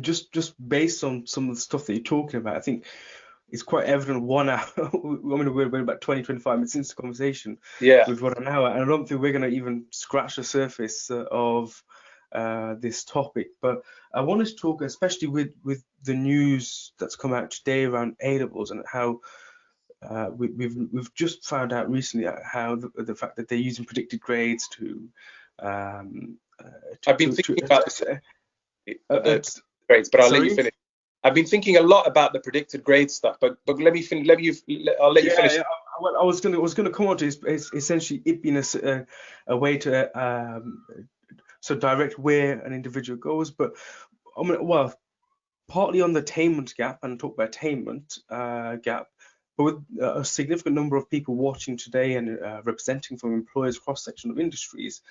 just based on some of the stuff that you're talking about, I think it's quite evident 1 hour. I mean, we're about 20, 25 minutes into the conversation. Yeah. We've got an hour, and I don't think we're going to even scratch the surface of this topic. But I wanted to talk, especially with the news that's come out today around A-levels and how we've just found out recently how the fact that they're using predicted grades to I've been thinking about the grades, but I'll let you sorry? finish. I've been thinking a lot about the predicted grade stuff, but let me finish. I'll let you finish. Yeah. Well, I was gonna come on to is essentially it being a way to so direct where an individual goes, but I mean, well, partly on the attainment gap, and talk about attainment gap, but with a significant number of people watching today and representing from employers cross-section of industries.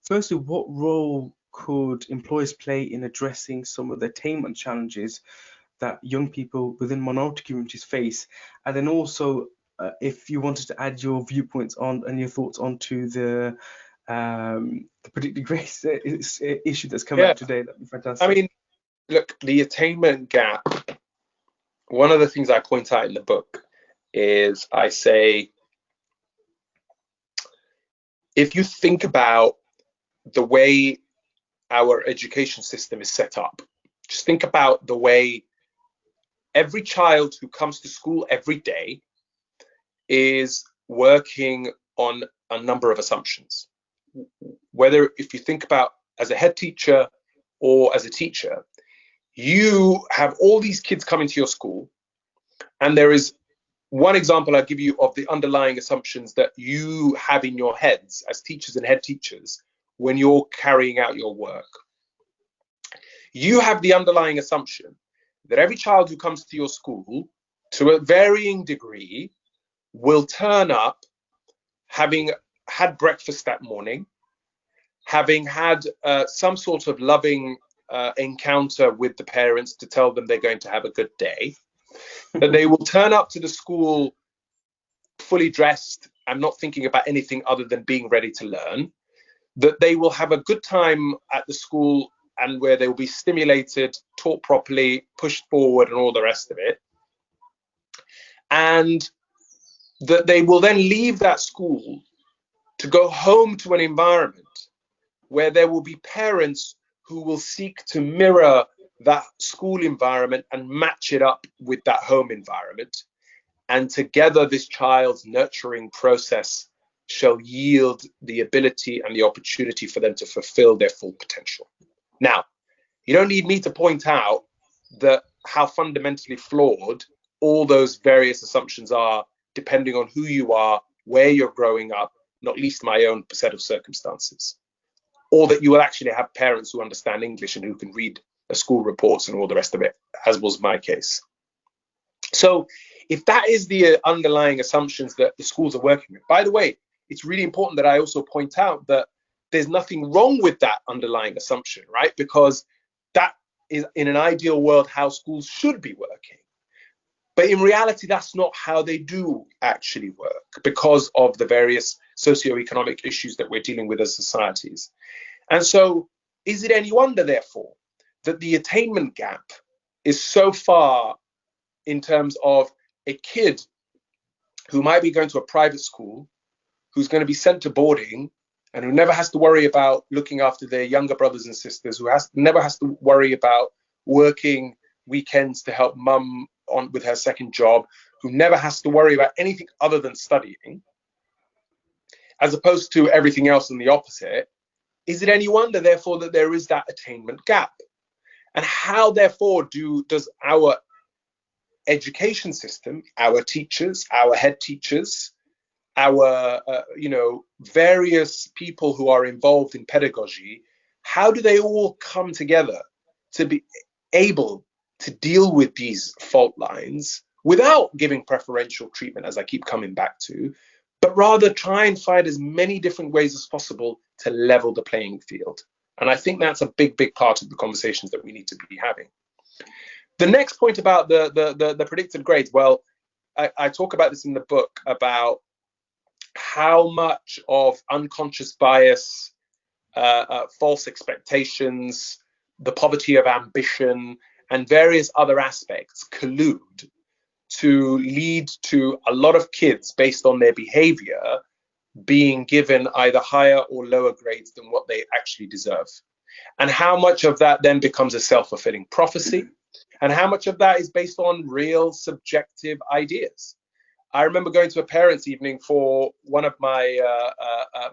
Firstly, what role could employers play in addressing some of the attainment challenges that young people within minority communities face? And then also, if you wanted to add your viewpoints on and your thoughts onto the predicted grades issue that's come out today, that'd be fantastic. I mean, look, the attainment gap, one of the things I point out in the book is I say, if you think about the way our education system is set up, just think about the way every child who comes to school every day is working on a number of assumptions. Whether, if you think about as a head teacher or as a teacher, you have all these kids coming to your school, and there is one example I'll give you of the underlying assumptions that you have in your heads as teachers and head teachers when you're carrying out your work. You have the underlying assumption that every child who comes to your school, to a varying degree, will turn up having had breakfast that morning, having had some sort of loving encounter with the parents to tell them they're going to have a good day, that they will turn up to the school fully dressed and not thinking about anything other than being ready to learn, that they will have a good time at the school and where they will be stimulated, taught properly, pushed forward, and all the rest of it. And that they will then leave that school to go home to an environment where there will be parents who will seek to mirror that school environment and match it up with that home environment. And together, this child's nurturing process shall yield the ability and the opportunity for them to fulfill their full potential. Now, you don't need me to point out that how fundamentally flawed all those various assumptions are, depending on who you are, where you're growing up, not least my own set of circumstances. Or that you will actually have parents who understand English and who can read school reports and all the rest of it, as was my case. So if that is the underlying assumptions that the schools are working with, by the way, it's really important that I also point out that there's nothing wrong with that underlying assumption, right? Because that is, in an ideal world, how schools should be working. But in reality, that's not how they do actually work because of the various socioeconomic issues that we're dealing with as societies. And so is it any wonder, therefore, that the attainment gap is so far in terms of a kid who might be going to a private school, who's going to be sent to boarding, and who never has to worry about looking after their younger brothers and sisters, who never has to worry about working weekends to help mum on with her second job, who never has to worry about anything other than studying, as opposed to everything else in the opposite. Is it any wonder, therefore, that there is that attainment gap? And how, therefore, does our education system, our teachers, our head teachers, our various people who are involved in pedagogy, how do they all come together to be able to deal with these fault lines without giving preferential treatment, as I keep coming back to, but rather try and find as many different ways as possible to level the playing field? And I think that's a big part of the conversations that we need to be having. The next point about the predicted grades, well, I talk about this in the book about how much of unconscious bias, false expectations, the poverty of ambition, and various other aspects collude to lead to a lot of kids, based on their behavior, being given either higher or lower grades than what they actually deserve. And how much of that then becomes a self-fulfilling prophecy, and how much of that is based on real subjective ideas. I remember going to a parents' evening for one of my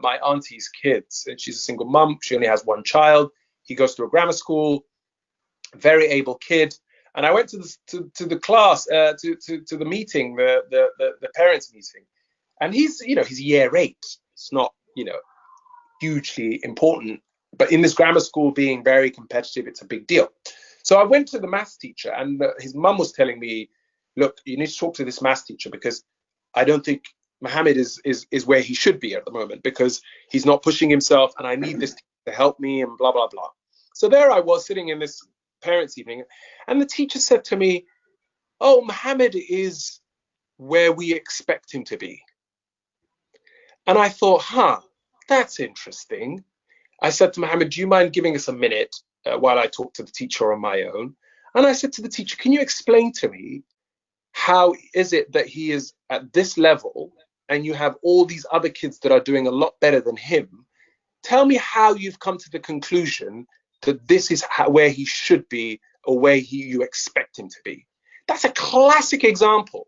my auntie's kids, and she's a single mum. She only has one child. He goes to a grammar school, very able kid. And I went to the class, to the meeting, the parents' meeting, and he's year 8. It's not hugely important, but in this grammar school, being very competitive, it's a big deal. So I went to the maths teacher, and his mum was telling me, look, you need to talk to this maths teacher, because I don't think Mohammed is where he should be at the moment, because he's not pushing himself, and I need this to help me, and blah, blah, blah. So there I was sitting in this parents' evening, and the teacher said to me, oh, Mohammed is where we expect him to be. And I thought, that's interesting. I said to Mohammed, do you mind giving us a minute while I talk to the teacher on my own? And I said to the teacher, can you explain to me, how is it that he is at this level and you have all these other kids that are doing a lot better than him? Tell me how you've come to the conclusion that this is where he should be, or where you expect him to be. That's a classic example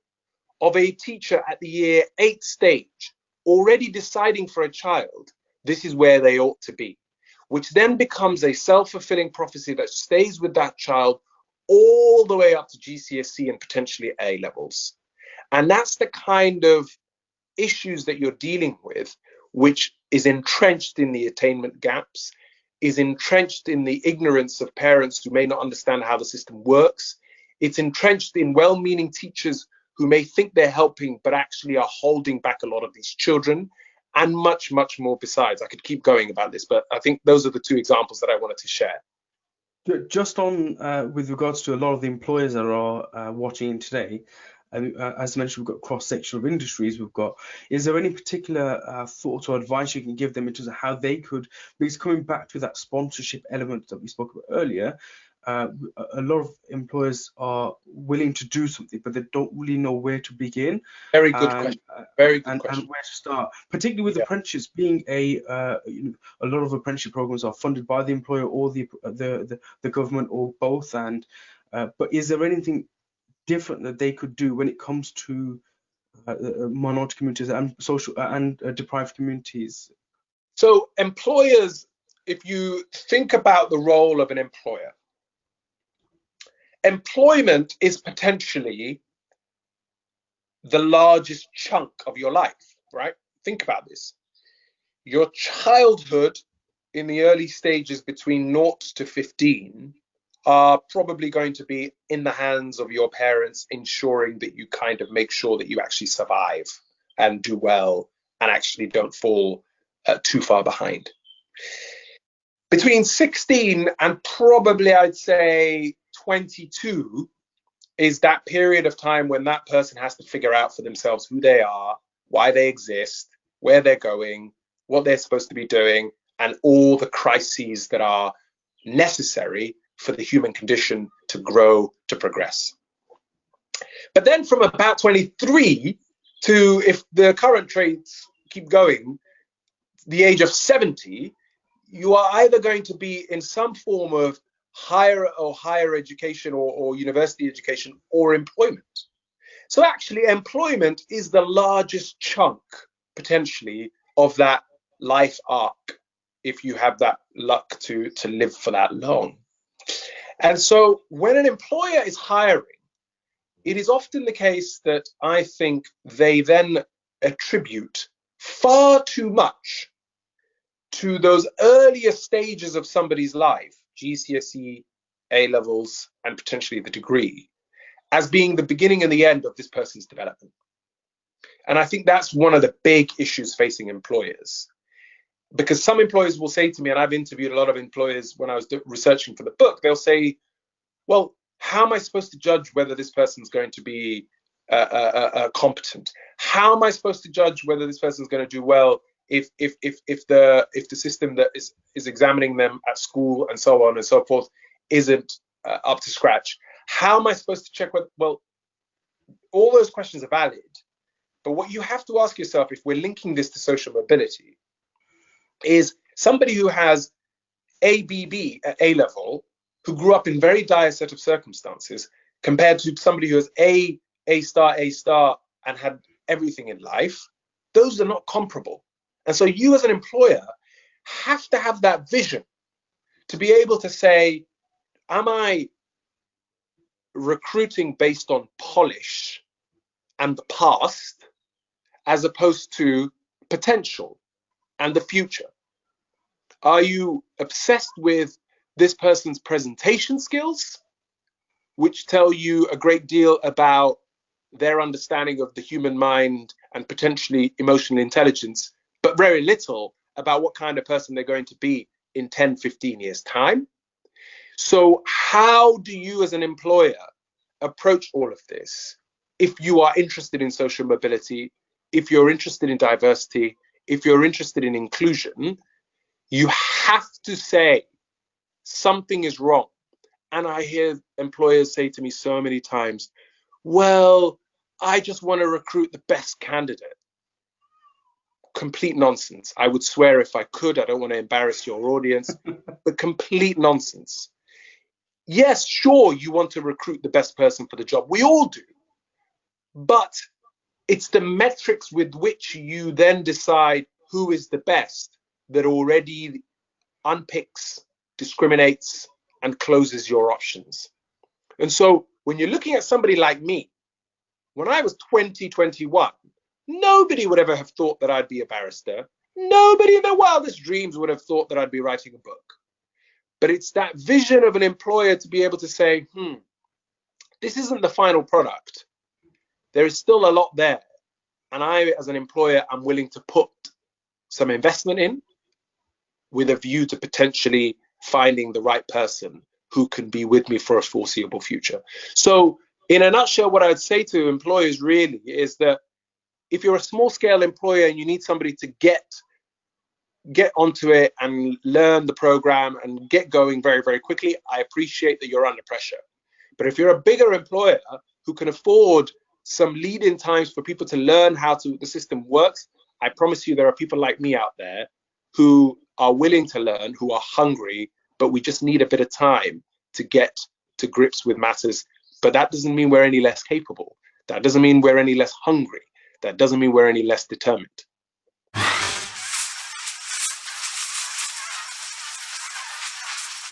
of a teacher at the year 8 stage already deciding for a child this is where they ought to be, which then becomes a self-fulfilling prophecy that stays with that child all the way up to GCSE and potentially A levels. And that's the kind of issues that you're dealing with, which is entrenched in the attainment gaps, is entrenched in the ignorance of parents who may not understand how the system works. It's entrenched in well-meaning teachers who may think they're helping, but actually are holding back a lot of these children, and much, much more besides. I could keep going about this, but I think those are the 2 examples that I wanted to share. Just on with regards to a lot of the employers that are watching today, as mentioned, we've got cross-section of industries. Is there any particular thoughts or advice you can give them in terms of how they could, because coming back to that sponsorship element that we spoke about earlier, a lot of employers are willing to do something, but they don't really know where to begin. Very good question. Very good question. And where to start, particularly with apprenticeships being a lot of apprenticeship programs are funded by the employer or the government, or both. And but is there anything different that they could do when it comes to minority communities and social and deprived communities? So employers, if you think about the role of an employer, employment is potentially the largest chunk of your life, right? Think about this. Your childhood in the early stages between 0 to 15 are probably going to be in the hands of your parents, ensuring that you kind of make sure that you actually survive and do well and actually don't fall too far behind. Between 16 and probably, I'd say, 22 is that period of time when that person has to figure out for themselves who they are, why they exist, where they're going, what they're supposed to be doing, and all the crises that are necessary for the human condition to grow, to progress. But then from about 23 to, if the current traits keep going, the age of 70, you are either going to be in some form of higher education or university education or employment. So actually employment is the largest chunk potentially of that life arc, if you have that luck to live for that long. And so when an employer is hiring, it is often the case that I think they then attribute far too much to those earlier stages of somebody's life, GCSE, A levels, and potentially the degree, as being the beginning and the end of this person's development. And I think that's one of the big issues facing employers. Because some employers will say to me, and I've interviewed a lot of employers when I was researching for the book, they'll say, well, how am I supposed to judge whether this person's going to be competent? How am I supposed to judge whether this person's going to do well if the system that is examining them at school and so on and so forth isn't up to scratch. How am I supposed to check what? Well, all those questions are valid, but what you have to ask yourself, if we're linking this to social mobility, is somebody who has ABB at A level, who grew up in very dire set of circumstances, compared to somebody who has A star, and had everything in life. Those are not comparable. And so you as an employer have to have that vision to be able to say, am I recruiting based on polish and the past, as opposed to potential and the future? Are you obsessed with this person's presentation skills, which tell you a great deal about their understanding of the human mind and potentially emotional intelligence, but very little about what kind of person they're going to be in 10, 15 years' time? So how do you as an employer approach all of this if you are interested in social mobility, if you're interested in diversity, if you're interested in inclusion? You have to say something is wrong. And I hear employers say to me so many times, well, I just want to recruit the best candidate. Complete nonsense. I would swear if I could. I don't want to embarrass your audience, but complete nonsense. Yes, sure, you want to recruit the best person for the job. We all do. But it's the metrics with which you then decide who is the best that already unpicks, discriminates, and closes your options. And so when you're looking at somebody like me, when I was 21, nobody would ever have thought that I'd be a barrister. Nobody in their wildest dreams would have thought that I'd be writing a book. But it's that vision of an employer to be able to say, this isn't the final product. There is still a lot there. And I, as an employer, am willing to put some investment in with a view to potentially finding the right person who can be with me for a foreseeable future. So in a nutshell, what I would say to employers really is that if you're a small scale employer and you need somebody to get onto it and learn the program and get going very, very quickly, I appreciate that you're under pressure. But if you're a bigger employer who can afford some lead-in times for people to learn how the system works, I promise you there are people like me out there who are willing to learn, who are hungry, but we just need a bit of time to get to grips with matters. But that doesn't mean we're any less capable. That doesn't mean we're any less hungry. That doesn't mean we're any less determined.